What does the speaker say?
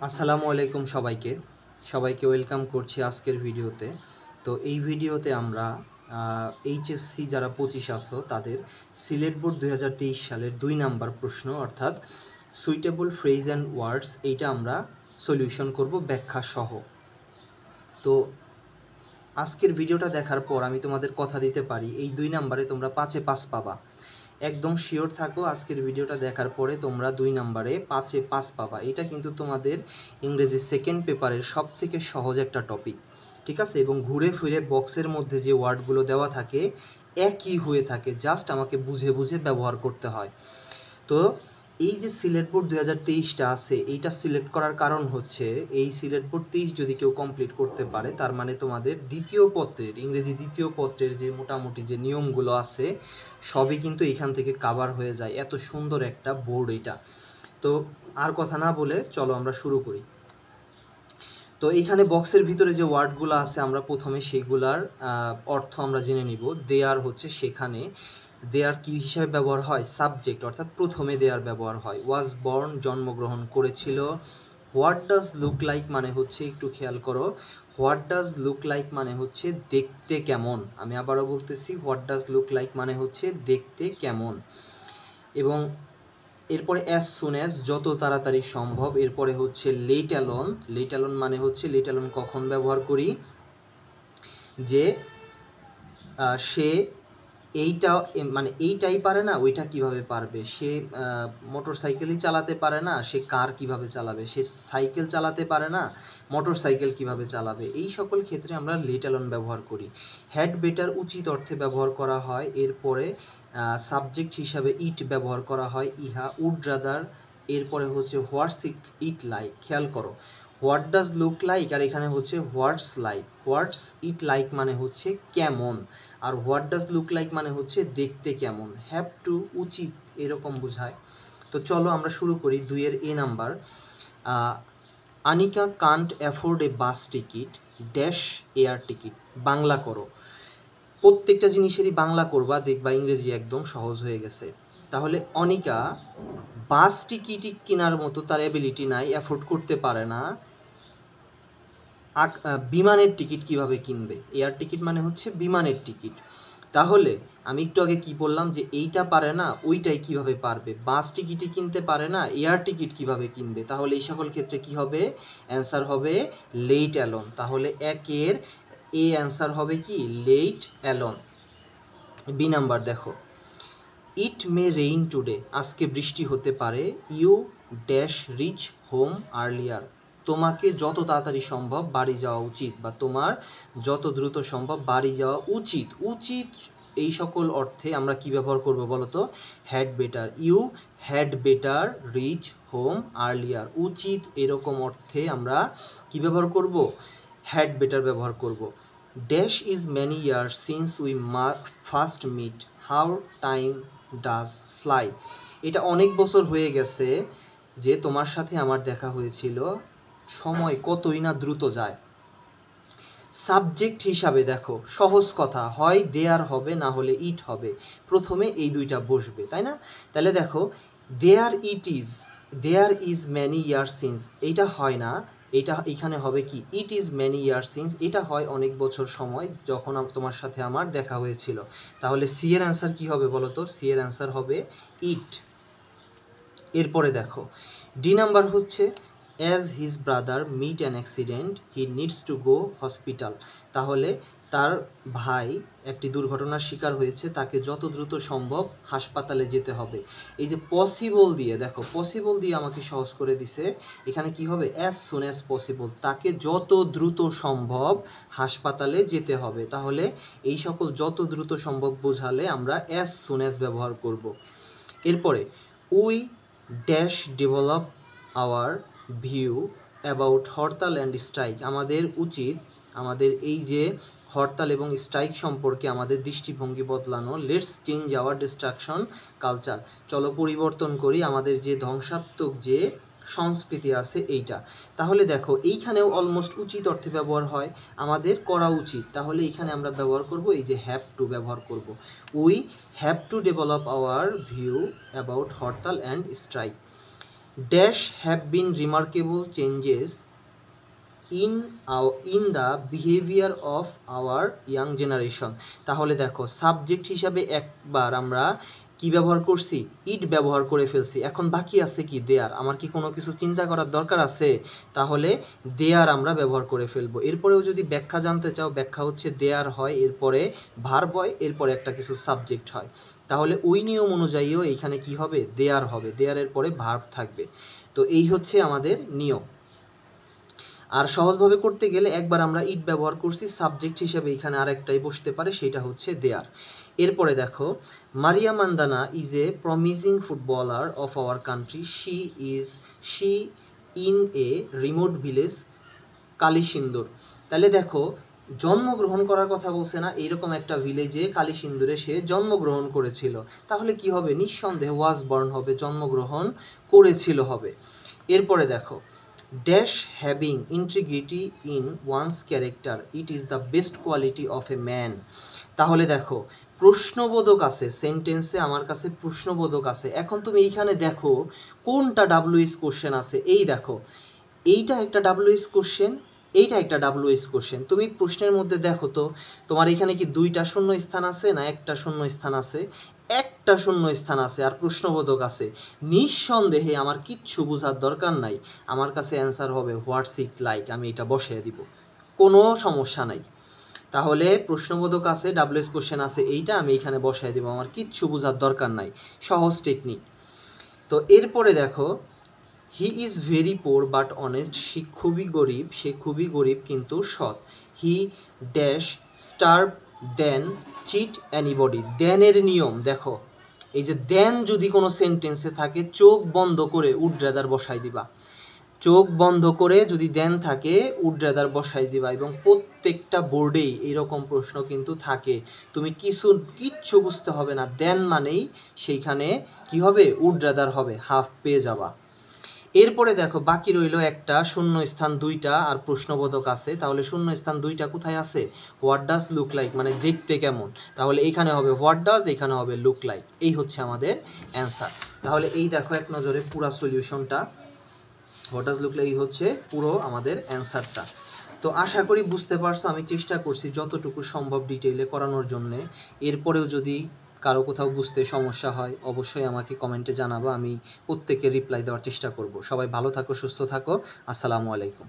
আসসালামু আলাইকুম সবাইকে ওয়েলকাম করছি আজকের ভিডিওতে। তো এই ভিডিওতে আমরা এইচএসসি যারা 25 আছো তাদের সিলেট বোর্ড 2023 সালের 2 নাম্বার প্রশ্ন অর্থাৎ সুইটেবল ফ্রেজ অ্যান্ড ওয়ার্ডস এইটা আমরা সলিউশন করব ব্যাখ্যা সহ। তো আজকের ভিডিওটা দেখার পর আমি তোমাদের কথা দিতে পারি এই 2 নাম্বারে তোমরা 5-এ 5 পাবা। একদম শিওর থাকো আজকের ভিডিওটা দেখার পরে তোমরা 2 নাম্বারে 5-এ 5 পাবা। এটা কিন্তু তোমাদের ইংরেজি সেকেন্ড পেপারের সবথেকে সহজ একটা টপিক, ঠিক আছে? এবং ঘুরে ফিরে বক্সের মধ্যে যে ওয়ার্ডগুলো দেওয়া থাকে একই হয়ে থাকে, জাস্ট আমাকে বুঝে বুঝে ব্যবহার করতে হয়। তো এই যে সিলেট বোর্ড 2023টা আছে এইটা সিলেক্ট করার কারণ হচ্ছে এই সিলেট বোর্ড 23 যদি কেউ কমপ্লিট করতে পারে তার মানে তোমাদের দ্বিতীয় পত্রের ইংরেজি দ্বিতীয় পত্রের যে মোটামুটি যে নিয়মগুলো আছে সবই কিন্তু এখান থেকে কাভার হয়ে যায়। এত সুন্দর একটা বোর্ড এটা। তো আর কথা না বলে চলো আমরা শুরু করি। তো এইখানে বক্সের ভিতরে যে ওয়ার্ডগুলো আছে আমরা প্রথমে সেগুলার অর্থ আমরা জেনে নিব। দেয়ার হচ্ছে সেখানে, দেয়ার কি হিসাবে ব্যবহার হয়? সাবজেক্ট, অর্থাৎ প্রথমে দেয়ার ব্যবহার হয়। ওয়াজ বর্ন জন্মগ্রহণ করেছিল। হোয়াট ডাজ লুক লাইক মানে হচ্ছে, একটু খেয়াল করো, হোয়াট ডাজ লুক লাইক মানে হচ্ছে দেখতে কেমন। আমি আবারও বলতেছি, হোয়াট ডাজ লুক লাইক মানে হচ্ছে দেখতে কেমন। এবং এরপরে অ্যাজ সুন অ্যাজ যত তাড়াতাড়ি সম্ভব। এরপরে হচ্ছে লেট অ্যালোন, লেট অ্যালোন মানে হচ্ছে লেট অ্যালোন কখন ব্যবহার করি? যে সে এইটা মানে এইটাই পারে না ওইটা কিভাবে পারবে, সে মোটর সাইকেলই চালাতে পারে না সে কার কিভাবে চালাবে, সে সাইকেল চালাতে পারে না মোটর সাইকেল কিভাবে চালাবে। এই সকল ক্ষেত্রে আমরা লেট অ্যালোন ব্যবহার করি। হ্যাড বেটার উচিত অর্থে ব্যবহার করা হয়। এরপরে সাবজেক্ট হিসাবে ইট ব্যবহার করা হয়, ইহা। উড রাদার, এরপরে হচ্ছে হোয়াটস ইট লাইক। খেয়াল করো, হোয়াট ডাজ লুক লাইক আর এখানে হচ্ছে হোয়াটস লাইক। হোয়াটস ইট লাইক মানে হচ্ছে কেমন, আর হোয়াট ডাজ লুক লাইক মানে হচ্ছে দেখতে কেমন। হ্যাভ টু উচিত এরকম বোঝায়। তো চলো আমরা শুরু করি 2-এর A number. Anika can't afford a bus ticket dash air ticket. Bangla করো, প্রত্যেকটা জিনিসেরই বাংলা করবা, দেখবা ইংরেজি একদম সহজ হয়ে গেছে। তাহলে অনিকা বাস টিকিট কেনার মতো তার অ্যাবিলিটি নাই, অ্যাফোর্ড করতে পারে না। বিমানের টিকিট কিভাবে কিনবে? এয়ার টিকিট মানে হচ্ছে বিমানের টিকিট। তাহলে আমি একটু আগে কি বললাম যে এইটা পারে না ওইটাই কিভাবে পারবে? বাস টিকিটই কিনতে পারে না, এয়ার টিকিট কিভাবে কিনবে? তাহলে এই সকল ক্ষেত্রে কি হবে? অ্যান্সার হবে লেট অ্যালোন। তাহলে 1-এর এ অ্যান্সার হবে কি? Let alone. বি নাম্বার দেখো, ইট মে রেইন টুডে, আজকে বৃষ্টি হতে পারে। You dash reach home earlier, তোমাকে যত তাড়াতাড়ি সম্ভব বাড়ি যাওয়া উচিত, বা তোমার যত দ্রুত সম্ভব বাড়ি যাওয়া উচিত। উচিত এই সকল অর্থে আমরা কি ব্যবহার করব বলো তো? Had better. You had better reach home earlier, উচিত এরকম অর্থে আমরা কি ব্যবহার করব? হ্যাড বেটার ব্যবহার করব। Dash is many years since we first meet, how time does fly, এটা অনেক বছর হয়ে গেছে যে তোমার সাথে আমার দেখা হয়েছিল, সময় কতই না দ্রুত যায়। সাবজেক্ট হিসাবে দেখো সহজ কথা, হয় দেয়ার হবে না হলে ইট হবে, প্রথমে এই দুইটা বসবে, তাই না? তাহলে দেখো there is many year since, এইটা হয় না, এটা এখানে হবে কি? It is many year since, এটা হয় অনেক বছর সময় যখন তোমার সাথে আমার দেখা হয়েছিল। তাহলে সি এর অ্যান্সার কি হবে বলো তো? সি এর অ্যান্সার হবে ইট। এরপরে দেখো ডি নাম্বার হচ্ছে as his brother meet an accident he needs to go hospital, তাহলে তার ভাই একটি দুর্ঘটনার শিকার হয়েছে, তাকে যত দ্রুত সম্ভব হাসপাতালে যেতে হবে। এই যে পসিবল দিয়ে দেখো, পসিবল দিয়ে আমাকে সহজ করে দিছে, এখানে কি হবে? অ্যাজ সুন অ্যাজ পসিবল, তাকে যত দ্রুত সম্ভব হাসপাতালে যেতে হবে। তাহলে এই সকল যত দ্রুত সম্ভব বোঝালে আমরা অ্যাজ সুন অ্যাজ ব্যবহার করব। এরপরে we dash develop hour view about hartal and strike, আমাদের উচিত আমাদের এই যে হরতাল এবং স্ট্রাইক সম্পর্কে আমাদের দৃষ্টিভঙ্গি বদলানো। Let's change our distraction culture, চলো পরিবর্তন করি আমাদের যে ধ্বংসাত্মক যে সংস্কৃতি আছে এইটা। তাহলে দেখো এইখানেও অলমোস্ট উচিত অর্থে ব্যবহার হয়, আমাদের করা উচিত। তাহলে এইখানে আমরা ব্যবহার করব এই যে হ্যাভ টু ব্যবহার করব। We have to develop hour view about hartal and strike. Dash have been remarkable changes in the behaviour of our young generation. তাহলে দেখো সাবজেক্ট হিসাবে একবার আমরা কি ব্যবহার করছি, ইট ব্যবহার করে ফেলছি, এখন বাকি আছে কি দেয়ার। আমার কি কোনো কিছু চিন্তা করার দরকার আছে? তাহলে দেয়ার আমরা ব্যবহার করে ফেলবো। এরপরেও যদি ব্যাখ্যা জানতে চাও, ব্যাখ্যা হচ্ছে দেয়ার হয়, এরপরে ভার্ব হয়, এরপরে একটা কিছু সাবজেক্ট হয়। তাহলে ওই নিয়ম অনুযায়ীও এইখানে কি হবে, দেয়ার হবে, দেয়ারের পরে ভার্ব থাকবে। তো এই হচ্ছে আমাদের নিয়ম। আর সহজভাবে করতে গেলে একবার আমরা ইট ব্যবহার করছি, সাবজেক্ট হিসেবে এখানে আরেকটাই বসতে পারে, সেটা হচ্ছে দেয়ার। এরপরে দেখো, Maria Mandana is a promising footballer of our country, she in a remote village Kalsindur. তাহলে দেখো জন্মগ্রহণ করার কথা বলছে না, এইরকম একটা ভিলেজে কালিসিন্দুরে সে জন্মগ্রহণ করেছিল। তাহলে কি হবে, নিঃসন্দেহে ওয়াজ বর্ন হবে, জন্মগ্রহণ করেছিল হবে। এরপরে দেখো, dash having integrity in one's character, it is the best quality of a man. তাহলে দেখো প্রশ্নবোধক আছে সেন্টেন্সে, আমার কাছে প্রশ্নবোধক আছে। এখন তুমি এইখানে দেখো কোনটা ডাব্লিউএস কোশ্চেন আছে, এই দেখো এইটা একটা ডাব্লিউএস কোশ্চেন, এইটা একটা ডাব্লিউএস কোশ্চেন। তুমি প্রশ্নের মধ্যে দেখো তো তোমার এখানে কি দুইটা শূন্য স্থান আছে না একটা শূন্য স্থান আছে? একটা শূন্য স্থান আছে আর প্রশ্নবোধক আছে। নিঃসন্দেহে আমার কিচ্ছু বোঝার দরকার নাই, আমার কাছে অ্যান্সার হবে হোয়াটস ইট লাইক, আমি এটা বসিয়ে দিব, কোনো সমস্যা নাই। তাহলে প্রশ্নবোধক আছে, ডাব্লিউএস কোশ্চেন আছে, এইটা আমি এখানে বসিয়ে দিব, আমার কিচ্ছু বোঝার দরকার নাই, সহজ টেকনিক। তো এরপরে দেখো, he is very poor but honest, সে খুবই গরিব, সে খুবই গরিব কিন্তু সৎ। He dash starve than cheat anybody. দেনের নিয়ম দেখো, এই যে দেন যদি কোনো সেন্টেন্সে থাকে চোখ বন্ধ করে উড রাদার বসাই দিবা, চোখ বন্ধ করে যদি দেন থাকে উড রাদার বসাই দিবা। এবং প্রত্যেকটা বোর্ডেই এরকম প্রশ্ন কিন্তু থাকে, তুমি কিচ্ছু বুঝতে হবে না, দেন মানেই সেইখানে কি হবে, উড রাদার হবে, হাফ পেয়ে যাবা। এরপরে দেখো বাকি রইল একটা শূন্য স্থান দুইটা আর প্রশ্নবোধক আছে। তাহলে শূন্য স্থান দুইটা কোথায় আছে, হোয়াট ডাজ লুক লাইক মানে দেখতে কেমন। তাহলে এইখানে হবে হোয়াট ডাজ, এখানে হবে লুক লাইক। এই হচ্ছে আমাদের অ্যান্সার। তাহলে এই দেখো এক নজরে পুরো সলিউশনটা, হোয়াট ডাজ লুক লাইক হচ্ছে পুরো আমাদের অ্যান্সারটা। তো আশা করি বুঝতে পারছো, আমি চেষ্টা করছি যতটুকু সম্ভব ডিটেইলে করানোর জন্যে। এরপরেও যদি কারো কোথাও বুঝতে সমস্যা হয় অবশ্যই আমাকে কমেন্টে জানাবো, আমি প্রত্যেকের রিপ্লাই দেওয়ার চেষ্টা করব। সবাই ভালো থাকো, সুস্থ থাকো, আসসালামু আলাইকুম।